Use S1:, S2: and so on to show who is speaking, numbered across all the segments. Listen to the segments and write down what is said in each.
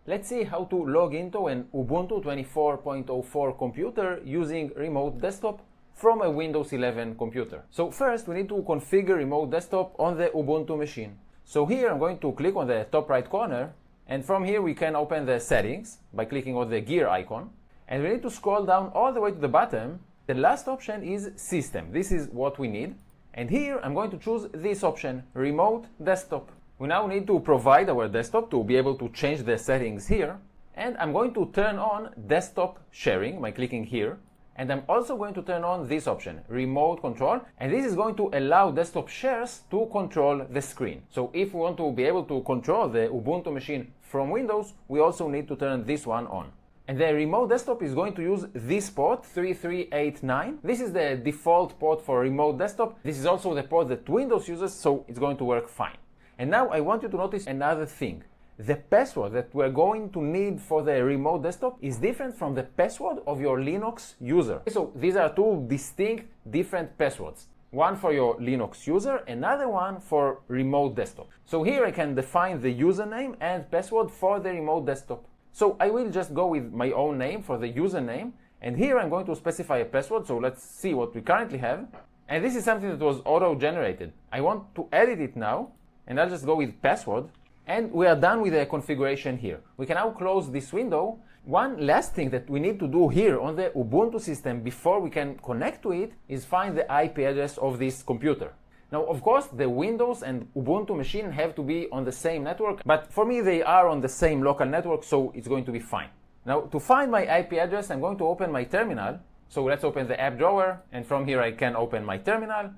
S1: Let's see how to log into an Ubuntu 24.04 computer using remote desktop from a Windows 11 computer. So first we need to configure remote desktop on the Ubuntu machine. So here I'm going to click on the top right corner, and from here we can open the settings by clicking on the gear icon, and we need to scroll down all the way to the bottom. The last option is System. This is what we need, and here I'm going to choose this option, Remote Desktop. We now need to provide our desktop to be able to change the settings here, and I'm going to turn on desktop sharing by clicking here, and I'm also going to turn on this option, remote control, and this is going to allow desktop shares to control the screen. So if we want to be able to control the Ubuntu machine from Windows, we also need to turn this one on. And the remote desktop is going to use this port 3389. This is the default port for remote desktop. This is also the port that Windows uses, so it's going to work fine. And now I want you to notice another thing. The password that we're going to need for the remote desktop is different from the password of your Linux user. So these are two distinct, different passwords. One for your Linux user, another one for remote desktop. So here I can define the username and password for the remote desktop. So I will just go with my own name for the username, and here I'm going to specify a password. So let's see what we currently have. And this is something that was auto-generated. I want to edit it now, and I'll just go with password, and we are done with the configuration here. We can now close this window. One last thing that we need to do here on the Ubuntu system before we can connect to it is find the IP address of this computer. Now, of course, the Windows and Ubuntu machine have to be on the same network, but for me they are on the same local network, so it's going to be fine. Now, to find my IP address, I'm going to open my terminal. So let's open the app drawer, and from here I can open my terminal,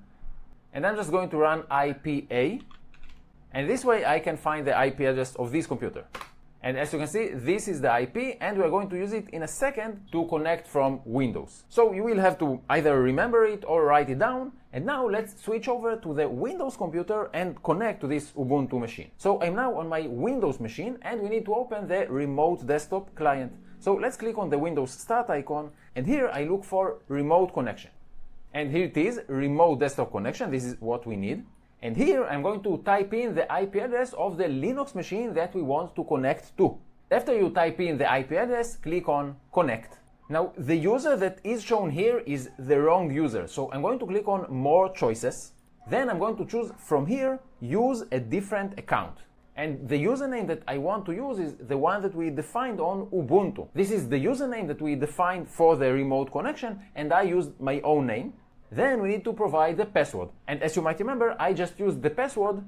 S1: and I'm just going to run IPA. And this way I can find the IP address of this computer. And as you can see, this is the IP, and we're going to use it in a second to connect from Windows. So you will have to either remember it or write it down. And now let's switch over to the Windows computer and connect to this Ubuntu machine. So I'm now on my Windows machine, and we need to open the remote desktop client. So let's click on the Windows Start icon, and here I look for remote connection. And here it is, remote desktop connection. This is what we need. And here I'm going to type in the IP address of the Linux machine that we want to connect to. After you type in the IP address, click on Connect. Now, the user that is shown here is the wrong user, so I'm going to click on More Choices. Then I'm going to choose from here, Use a different account. And the username that I want to use is the one that we defined on Ubuntu. This is the username that we defined for the remote connection, and I used my own name. Then we need to provide the password. And as you might remember, I just used the password.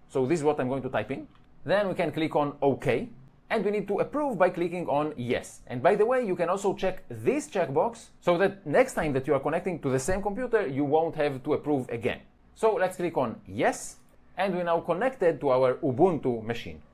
S1: So this is what I'm going to type in. Then we can click on OK. And we need to approve by clicking on Yes. And by the way, you can also check this checkbox so that next time that you are connecting to the same computer, you won't have to approve again. So let's click on Yes. And we're now connected to our Ubuntu machine.